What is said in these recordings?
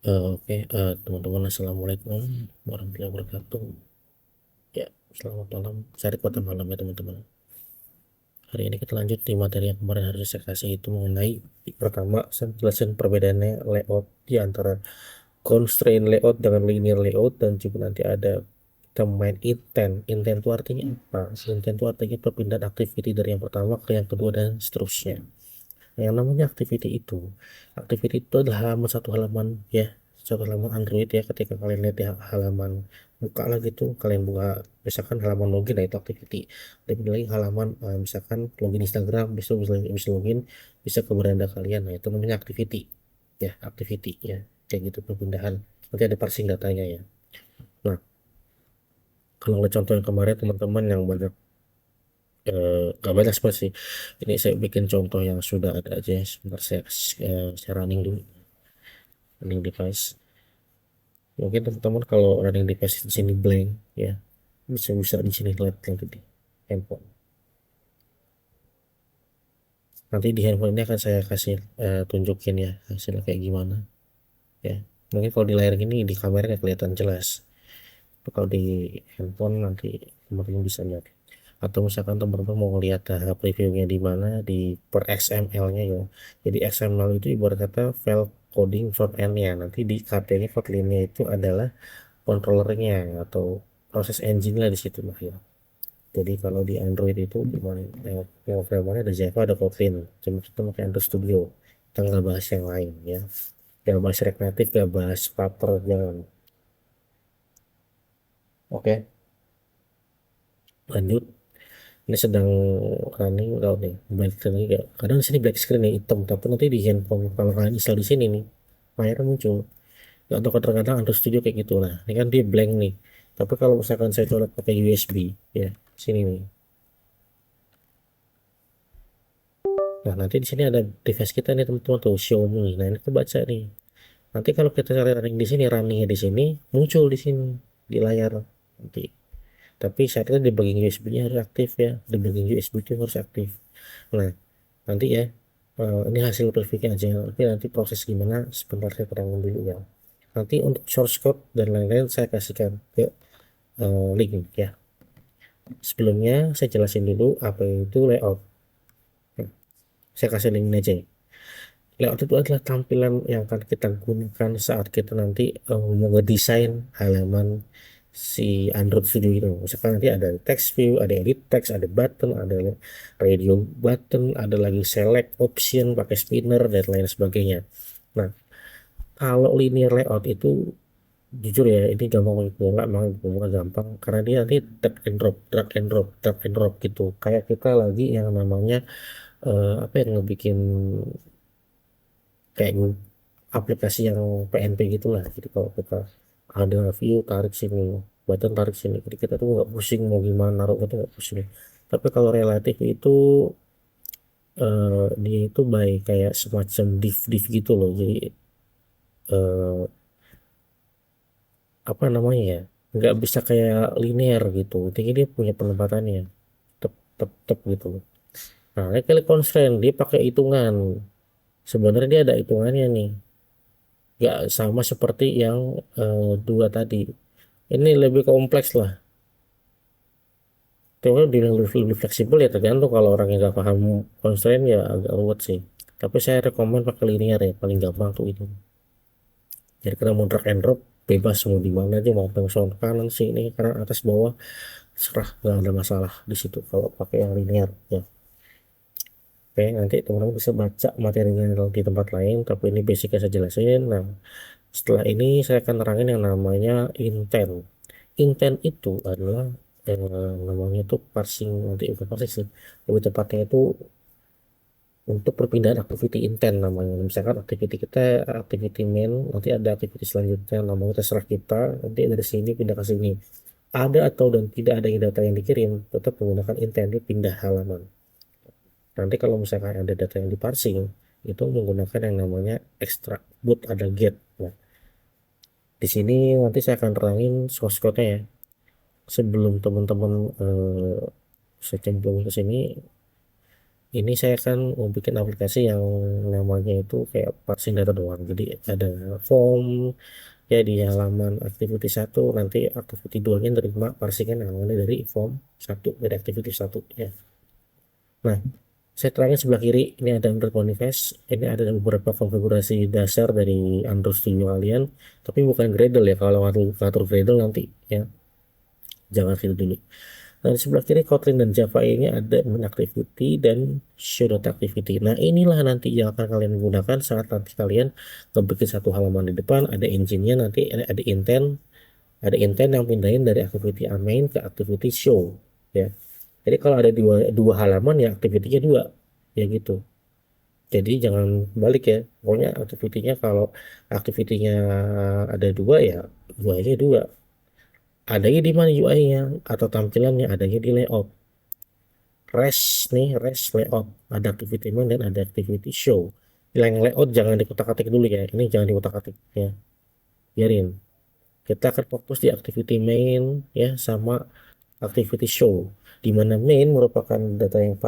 Oke, teman-teman, assalamualaikum warahmatullahi wabarakatuh. Ya, selamat malam. Saya kota malam ya teman-teman. Hari ini kita lanjut di materi yang kemarin harus saya kasih, itu mengenai pertama saya jelasin perbedaannya layout di antara constraint layout dengan linear layout, dan juga nanti ada kita main intent. Intent itu artinya apa? Intent itu artinya perpindahan activity dari yang pertama ke yang kedua dan seterusnya. Yang namanya activity itu adalah halaman ya, satu halaman Android ya. Ketika kalian lihat di halaman buka lagi tuh, kalian buka misalkan halaman login, nah itu activity. Lebih lagi halaman misalkan login Instagram, bisa login, bisa ke beranda kalian, nah itu namanya activity ya, kayak gitu perpindahan. Nanti ada parsing datanya ya. Nah, kalau ngeliat contoh yang kemarin teman-teman yang banyak, nggak banyak sebenarnya sih, ini saya bikin contoh yang sudah ada aja ya. Sebentar, saya running dulu, running device. Mungkin teman-teman kalau running device di sini blank ya, bisa bisa di sini lihat nanti di handphone. Nanti di handphone ini akan saya kasih tunjukin ya hasilnya kayak gimana ya. Mungkin kalau di layar gini di kamera nggak kelihatan jelas. Tapi kalau di handphone nanti teman-teman bisa lihat. Atau misalkan teman-teman mau lihat previewnya di mana, di per XML-nya ya. Jadi XML itu ibarat kata file coding front end-nya. Nanti di KT-nya, Kotlin-nya itu adalah controllernya atau proses engine lah di situ lah ya. Jadi kalau di Android itu cuma yang frameworknya ada Java, ada Kotlin. Cuma kita pakai Android Studio. Kita nggak bahas yang lain ya. Jangan bahas React Native, nggak bahas Flutter, jangan. Oke, lanjut. Ini sedang running udah nih, black screen juga. Kadang di sini black screen ya, hitam, tapi nanti di handphone kalau kalian install di sini nih, layarnya muncul. Atau kadang-kadang Android Studio kayak gitu. Nah, ini kan dia blank nih. Tapi kalau misalkan saya colok pakai USB ya, sini nih. Nah, nanti di sini ada device kita nih teman-teman tuh, Xiaomi. Nah, ini kebaca nih. Nanti kalau kita cari running di sini, runningnya di sini, muncul di sini di layar nanti. Tapi syaratnya di bagian USB-nya harus aktif ya. Di bagian USB itu harus aktif. Nah, nanti ya, ini hasil verifikasi aja. Nanti proses gimana sebentar saya terangin dulu ya. Nanti untuk source code dan lain-lain saya kasihkan ke link ya. Sebelumnya saya jelasin dulu apa itu layout. Saya kasih link aja ya. Layout itu adalah tampilan yang akan kita gunakan saat kita nanti mau ngedesain halaman si Android Studio itu. Misalkan nanti ada text view, ada edit text, ada button, ada radio button, ada lagi select option pakai spinner dan lain sebagainya. Nah, kalau linear layout itu jujur ya, ini gampang banget pemula, memang pemula gampang karena dia nanti drag and drop, drag and drop, drag and drop gitu. Kayak kita lagi yang namanya apa yang ngebikin kayak aplikasi yang PNP gitulah. Jadi kalau kita ada view tarik sini, button tarik sini, jadi kita tuh nggak pusing mau gimana naruh itu, nggak pusing. Tapi kalau relatif itu dia itu baik kayak semacam div gitu loh. Jadi eh, apa namanya ya, nggak bisa kayak linear gitu. Jadi dia punya penempatannya tep tep tep gitu loh. Nah, ini kali constraint dia pakai hitungan. Sebenarnya dia ada hitungannya nih. Nggak sama seperti yang dua tadi. Ini lebih kompleks lah. Tapi lebih fleksibel ya, tergantung. Kalau orang yang nggak paham constraint ya agak ruwet sih. Tapi saya rekomen pakai linear ya, paling gampang tuh itu. Jadi kita mau drag and drop bebas, mau di mana aja, mau pengen kanan sini kanan atas bawah, serah, nggak ada masalah di situ kalau pakai yang linear ya. Oke, nanti teman-teman bisa baca materinya di tempat lain, tapi ini basicnya saya jelasin. Nah, setelah ini saya akan terangin yang namanya intent. Intent itu adalah namanya itu parsing, nanti bukan parsing sih, lebih tepatnya itu untuk perpindahan activity intent namanya. Misalkan activity kita activity main, nanti ada activity selanjutnya namanya terserah kita, nanti dari sini pindah ke sini. Ada atau dan tidak ada data yang dikirim, tetap menggunakan intent, itu pindah halaman. Nanti kalau misalkan ada data yang diparsing, itu menggunakan yang namanya extract boot, ada get. Nah, di sini nanti saya akan terangin source code-nya ya. Sebelum teman-teman saya cemplung ke sini, ini saya kan mau bikin aplikasi yang namanya itu kayak parsing data doang. Jadi ada form ya di halaman activity satu, nanti activity 2 nya nerima parsingan awalnya dari form satu, dari activity satu ya. Nah, saya terangin sebelah kiri ini ada Android Manifest, ini ada beberapa konfigurasi dasar dari Android Studio kalian, tapi bukan Gradle ya. Kalau ngatur Gradle nanti ya, jangan gitu dulu. Nah, di sebelah kiri Kotlin dan Java ini ada main activity dan show.activity. Nah, inilah nanti yang akan kalian gunakan saat nanti kalian ngebikin satu halaman di depan, ada engine-nya, nanti ada intent yang pindahin dari activity main ke activity show ya. Jadi kalau ada dua halaman ya activity-nya dua ya gitu. Jadi jangan balik ya. Pokoknya activity-nya, kalau activity-nya ada dua ya UI-nya dua. Adanya di mana UI-nya atau tampilannya, adanya di layout. REST layout. Ada activity main dan ada activity show. Yang layout jangan dikutak-atik dulu ya. Ini jangan dikutak-atik ya. Biarin. Kita akan fokus di activity main ya sama activity show. Di mana main merupakan data yang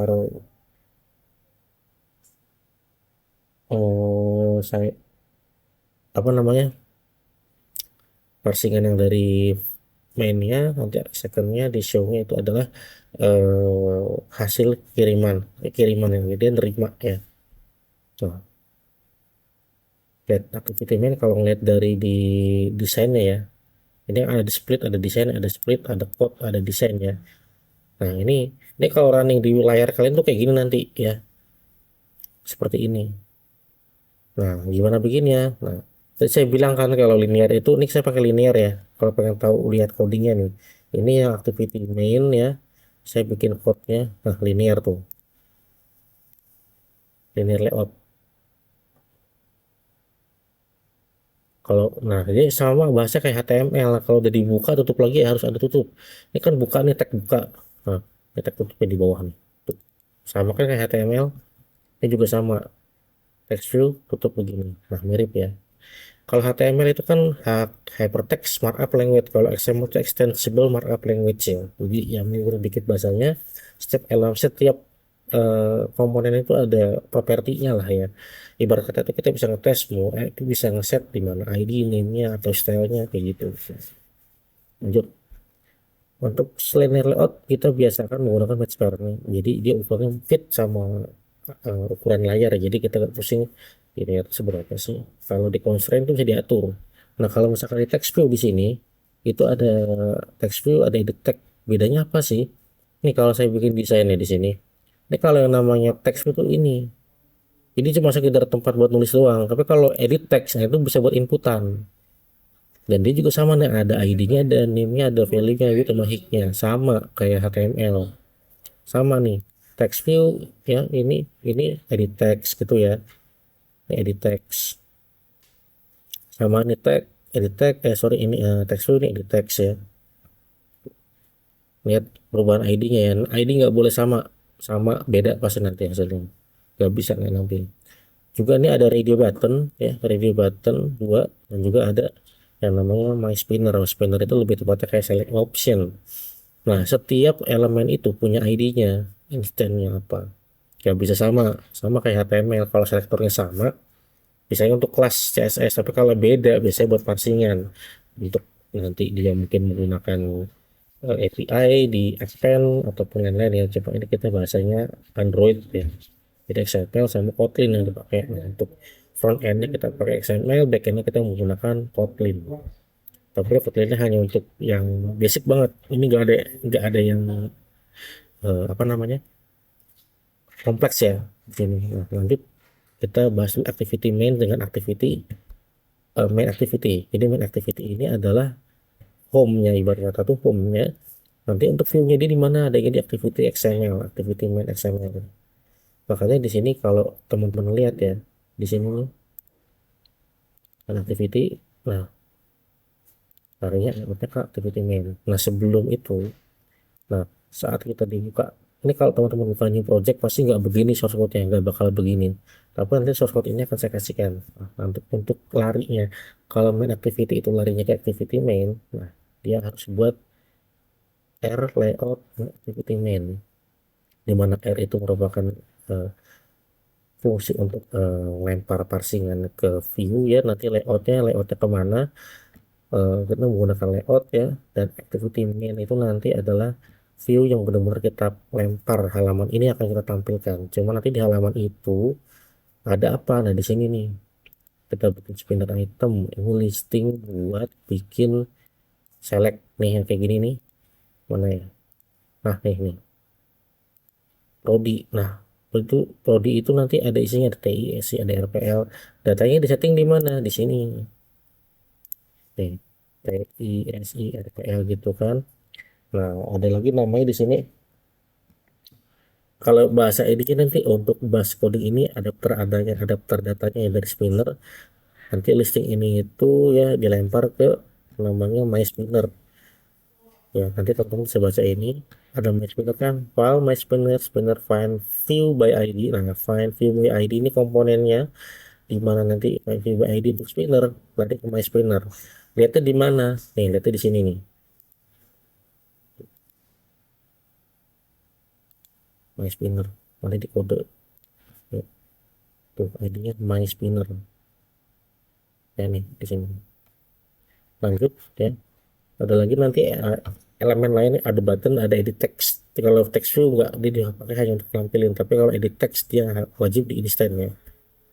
saya apa namanya, parsingan yang dari mainnya, nanti secondnya di show-nya itu adalah hasil kiriman yang dia nerima ya. Tuh, lihat activity main kalau ngeliat dari di desainnya ya, ini ada di split, ada desain, ada split, ada code, ada desain ya. Nah, ini kalau running di layar kalian tuh kayak gini nanti ya, seperti ini. Nah, gimana bikinnya? Nah, tadi saya bilang kan kalau linear itu, ini saya pakai linear ya. Kalau pengen tahu lihat codingnya nih, ini yang activity main ya. Saya bikin code-nya, nah linear tuh, linear layout. Kalau, nah jadi sama bahasa kayak HTML. Kalau udah dibuka tutup lagi ya harus ada tutup. Ini kan buka nih, tag buka. Nah, ini tag tutupnya di bawah nih. Tuh. Sama kan kayak HTML. Ini juga sama. Text view tutup begini. Nah, mirip ya. Kalau HTML itu kan hypertext markup language. Kalau XML itu extensible markup language ya. Jadi yang mirip dikit bahasanya. Setiap komponen itu ada propertinya lah ya. Ibarat kata itu kita bisa ngetes mau itu bisa ngeset di mana ID, name-nya atau style-nya kayak gitu. Lanjut. Untuk linear layout kita biasakan menggunakan match pattern. Jadi dia ukurannya fit sama ukuran layar. Jadi kita nggak pusing ini seberapa sih. Kalau di constraint itu bisa diatur. Nah, kalau misalkan di text view di sini itu ada text view, ada edit text. Bedanya apa sih? Ini kalau saya bikin desainnya di sini. Ini kalau yang namanya text view itu ini cuma sekedar tempat buat nulis doang. Tapi kalau edit text, nah itu bisa buat inputan. Dan dia juga sama nih, ada ID-nya, ada name-nya, ada value-nya gitu sama hignya. Sama kayak HTML. Sama nih. Text view ya, ini edit text gitu ya. Ini edit text. Sama nih edit text, sorry ini text view, ini edit text ya. Lihat perubahan ID-nya ya. ID nggak boleh sama, beda pasti nanti hasilnya. Nggak bisa nggak nampil. Juga ini ada radio button ya, radio button dua, dan juga ada yang namanya my spinner. Spinner itu lebih tepatnya kayak select option. Nah, setiap elemen itu punya ID-nya, instannya apa. Ya bisa sama kayak HTML. Kalau selektornya sama, biasanya untuk kelas CSS, tapi kalau beda biasanya buat parsingan. Untuk nanti dia mungkin menggunakan API di expand ataupun lain-lain ya. Coba ini kita bahasanya Android ya. Jadi XML sama Kotlin yang dipakai. Nah, untuk front endnya kita pakai XML, back endnya kita menggunakan Kotlin. Tapi Kotlinnya hanya untuk yang basic banget. Ini nggak ada yang apa namanya, kompleks ya di sini. Nah, lanjut kita bahas activity main dengan activity main activity. Jadi main activity ini adalah home-nya, ibarat kata tuh home-nya. Nanti untuk view-nya dia di mana, adanya di activity XML, activity main XML. Makanya di sini kalau teman-teman lihat ya, di sini nih activity, nah larinya ke activity main. Nah, sebelum itu, nah saat kita dibuka, ini kalau teman-teman buka new project pasti nggak begini source code-nya, nggak bakal begini. Tapi nanti source code ini akan saya kasihkan. Nah, untuk larinya, kalau main activity itu larinya ke activity main, nah dia harus buat R layout activity main, di mana R itu merupakan fungsi untuk lempar parsingan ke view ya, nanti layoutnya kemana, kita menggunakan layout ya, dan activity main itu nanti adalah view yang benar-benar kita lempar, halaman ini akan kita tampilkan. Cuma nanti di halaman itu ada apa? Nah, di sini nih kita bikin spinner item, ini listing buat bikin select nih yang kayak gini nih, mana ya? Nah, nih prodi. Nah, itu prodi itu nanti ada isinya, ada TISC, ada RPL. Datanya disetting di mana? Di sini. Nih, TISI, RPL gitu kan. Nah, ada lagi namanya di sini. Kalau bahasa editing nanti untuk bus coding ini adapter datanya ya dari spinner. Nanti listing ini itu ya dilempar ke namanya my spinner. Ya, nanti teman-teman bisa baca ini. Ada my spinner kan, file my spinner, spinner find view by ID. Nah, find view by ID ini komponennya di mana nanti find view by ID untuk spinner, nanti ke my spinner. Lihatnya di mana? Nih, lihatnya di sini nih. My spinner. Nanti di kode. Ya, tuh ID-nya my spinner. Ya nih di sini. Lanjut ya. Ada lagi nanti elemen lainnya, ada button, ada edit text. Kalau text view nggak dia pakai hanya untuk tampilin, tapi kalau edit text dia wajib di instant ya.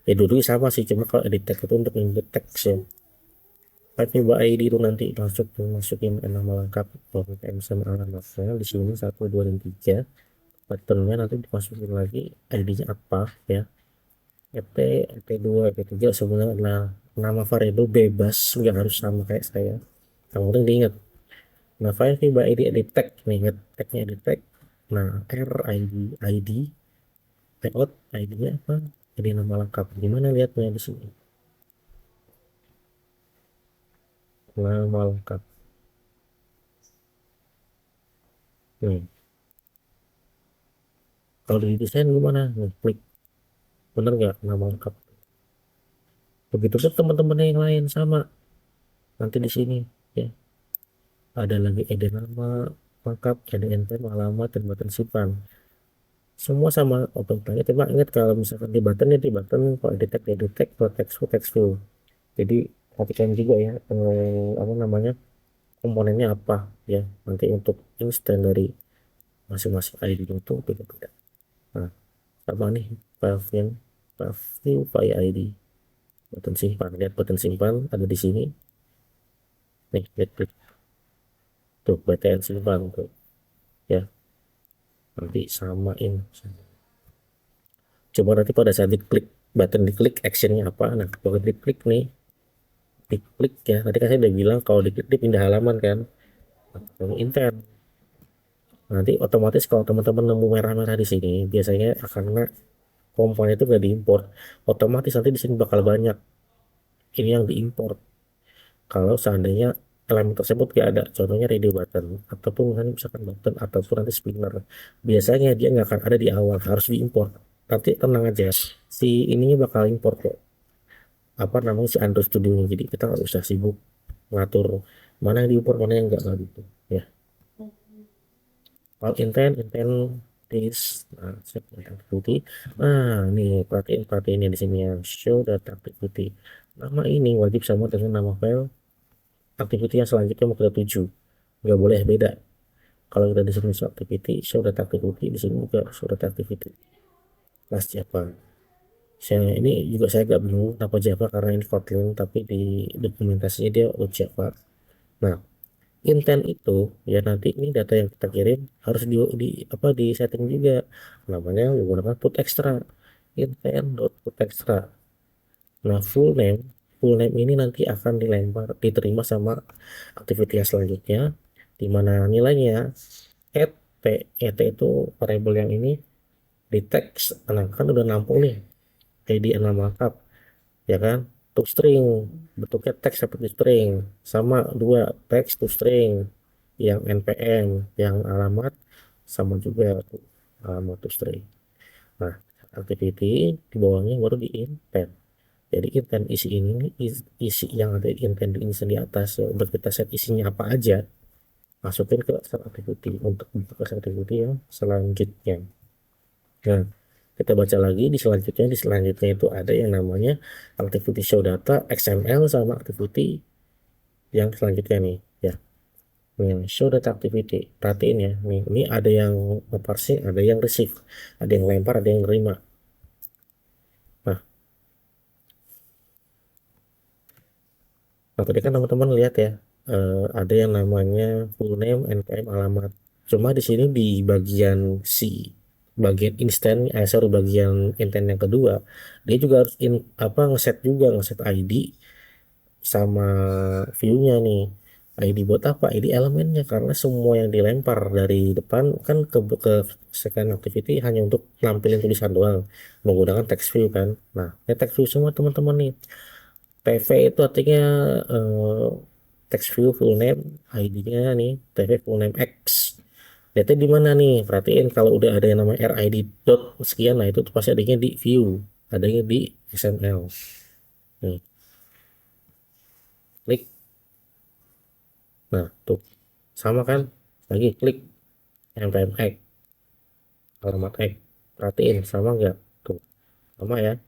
Ya dulu sama sih, cuma kalau edit text itu untuk edit text ya. Pakai ID itu nanti masukin nama lengkap PM sama alamatnya di sini 1 2 dan 3. Buttonnya nanti dimasukin lagi ID-nya apa ya. EP, EP2, EP3 sebenarnya adalah nama variabel bebas, nggak harus sama kayak saya. Yang penting diingat. Nah, file by ID edit tag nih, ingat tagnya edit tag. Nah, R ID ID layout ID-nya apa? Jadi nama lengkap. Gimana lihatnya di sini? Nama lengkap. Nih, kalau di desain gimana? Nih, klik. Bener nggak nama lengkap? Begitu pun teman-teman yang lain sama. Nanti di sini ya. Ada lagi edit nama lengkap, ada name, alamat, dan button simpan. Semua sama otomatis. Cuma ingat kalau misalkan di button ya di button, kalau detect, kalau text view. Jadi perhatikan juga ya apa namanya komponennya apa ya. Nanti untuk instan dari masing-masing ID itu beda-beda. Nah, sama nih file view file ID, button simpan. Lihat button simpan ada di sini. Nih, lihat tuh btn simpan tuh ya. Nanti samain. Coba nanti pada saat diklik button, diklik actionnya apa. Nah, kalau diklik nih, diklik ya, tadi kan saya udah bilang kalau diklik dia pindah halaman kan. Nah, intent nanti otomatis kalau teman-teman nemu merah-merah di sini biasanya karena komponen itu gak diimpor, otomatis nanti di sini bakal banyak ini yang diimpor kalau seandainya elemen tersebut gak ada, contohnya ready button ataupun misalkan button ataupun nanti spinner, biasanya dia nggak akan ada di awal, harus diimpor. Nanti tenang aja, si ininya bakal impor kok, apa namanya, si Android Studio. Jadi kita nggak usah sibuk ngatur mana yang diimpor mana yang enggak gitu ya. All intent this. Nah, set data activity. Nah, nih perhatiin di sini yang show data activity. Nama ini wajib sama dengan nama file activity yang selanjutnya mau kita tuju. Nggak boleh beda. Kalau kita di sini show data activity, di sini juga show data activity. Kelas Java. Ini juga saya agak bingung kenapa Java, karena ini Kotlin tapi di dokumentasinya dia Java. Nah, intent itu ya nanti ini data yang kita kirim harus di apa di setting juga, namanya menggunakan put extra, intent dot put extra. Nah, full name ini nanti akan diterima sama aktivitas selanjutnya, di mana nilainya et t. Itu variabel yang ini di teks. Nah, kan udah nampung nih ID enam lengkap ya kan, to string, bentuknya teks seperti string, sama dua teks to string, yang npm, yang alamat sama juga tuh, alamat to string. Nah, activity di bawahnya baru di intent. Jadi intent isi ini, isi yang ada di intent ini di atas ya, udah kita set isinya apa aja, masukin ke set activity untuk buka set activity yang selanjutnya. Nah, Kita baca lagi di selanjutnya itu ada yang namanya activity show data XML sama activity yang selanjutnya nih ya. Nih, show data activity. Perhatiin ya, nih ini ada yang parsing, ada yang receive, ada yang lempar, ada yang nerima. Nah, tadi kan teman-teman lihat ya, ada yang namanya full name, NPM, alamat. Cuma di sini di bagian bagian instant, sorry, bagian intent yang kedua, dia juga harus ngeset juga, ngeset ID sama view-nya nih. ID buat apa? ID elemennya, karena semua yang dilempar dari depan kan ke second activity hanya untuk nampilin tulisan doang menggunakan text view kan. Nah, ini text view semua teman-teman nih. TV itu artinya text view full name, ID-nya nih TV full name X. Lihatnya di mana nih? Perhatiin kalau udah ada yang namanya RID dot sekian, nah itu tuh pasti adanya di view, adanya di XML. Nih, klik. Nah, tuh sama kan? Lagi klik npm X, alamat X. Perhatiin sama nggak? Tuh, sama ya.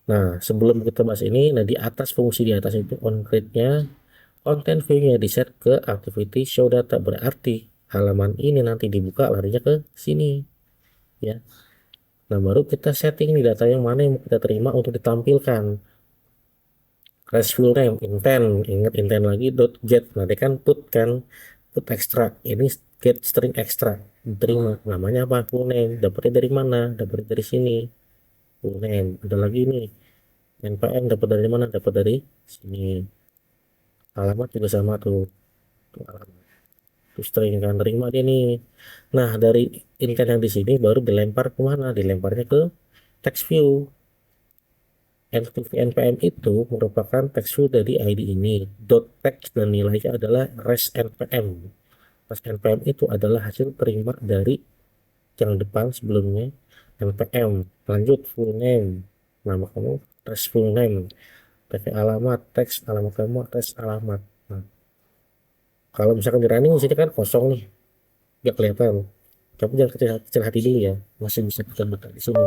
Nah, sebelum kita bahas ini, nah di atas fungsi di atas itu on create-nya konten view-nya di set ke activity show data, berarti halaman ini nanti dibuka larinya ke sini ya. Nah, baru kita setting nih data yang mana yang mau kita terima untuk ditampilkan. RESTful name intent, ingat intent lagi dot get. Nah, dia kan put extra, ini get string extra diterima, namanya apa? Full name. Dapatnya dari mana? Dapatnya dari sini, full name. Ada lagi nih npm, dapat dari mana? Dapat dari sini. Alamat juga sama tuh, alamat. Terus string kan terima dia nih. Nah, dari intent yang di sini baru dilempar ke mana? Dilemparnya ke text view. npm itu merupakan text view dari ID ini. Dot text dan nilainya adalah res npm. Res npm itu adalah hasil terima dari yang depan sebelumnya npm. Lanjut full name. Nama kamu res full name. TV alamat, teks alamat kamu, res alamat. Nah, kalau misalkan di running di sini kan kosong nih, nggak kelihatan. Kamu jangan kecil hati dulu ya, masih bisa kita buka di sini.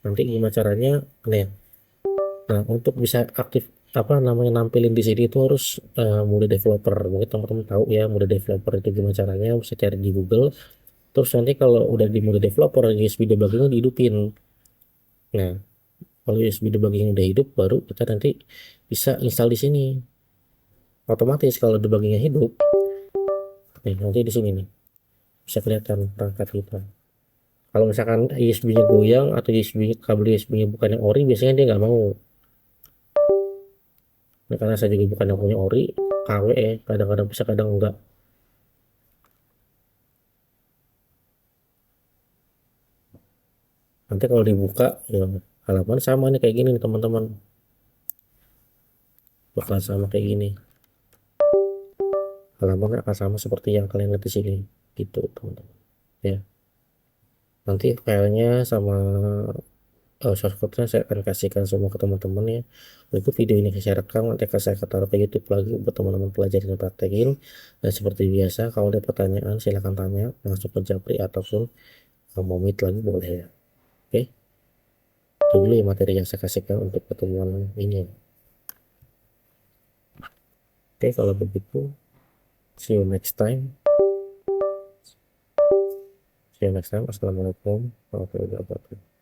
Nanti gimana caranya? Nih, nah, untuk bisa aktif apa namanya nampilin di sini itu harus mode developer. Mungkin teman-teman tahu ya mode developer itu gimana caranya, bisa cari di Google. Terus nanti kalau udah di mode developer, USB debuggingnya dihidupin. Nah, kalau USB debugging udah hidup, baru kita nanti bisa install di sini. Otomatis kalau debuggingnya hidup, nih nanti di sini nih bisa kelihatan perangkat kita. Kalau misalkan USB-nya goyang atau kabel USB-nya bukan yang ori, biasanya dia nggak mau. Nah, karena saya juga bukan yang punya ori, KW, kadang-kadang bisa kadang enggak. Nanti kalau dibuka ya halaman sama nih kayak gini nih teman-teman, bakal sama kayak gini, halaman akan sama seperti yang kalian lihat di sini gitu teman-teman ya. Nanti filenya sama source code-nya saya akan kasihkan semua ke teman-teman ya. Berikut video ini saya rekam, nanti akan saya taruh ke YouTube lagi buat teman-teman pelajari dan praktekin. Dan seperti biasa, kalau ada pertanyaan silahkan tanya langsung ke Japri ataupun mau meet lagi boleh ya. Oke, itu dulu ya materi yang saya kasihkan untuk pertemuan ini. Oke, kalau begitu, see you next time. See you next time. Assalamualaikum warahmatullahi wabarakatuh.